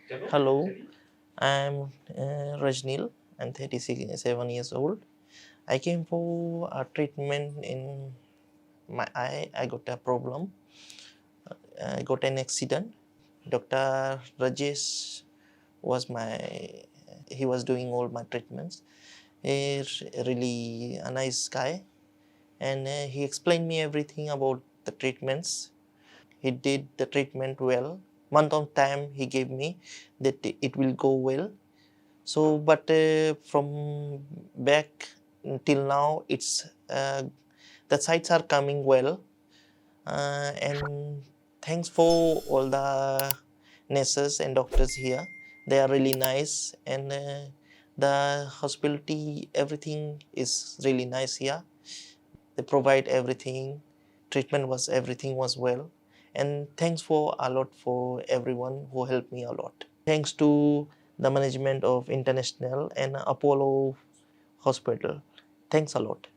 Hello, I'm Rajneel. I'm 37 years old. I came for a treatment in my eye. I got a problem. I got an accident. Dr. Rajesh was my. He was doing all my treatments. He's really a nice guy, and he explained me everything about the treatments. He did the treatment well. Month of time he gave me that it will go well. So, but from back till now, the sites are coming well, and thanks for all the nurses and doctors here. They are really nice, and the hospitality, everything is really nice here. They provide everything. Treatment was everything was well, and thanks for a lot for everyone who helped me a lot. Thanks to the management of International and Apollo Hospital. Thanks a lot.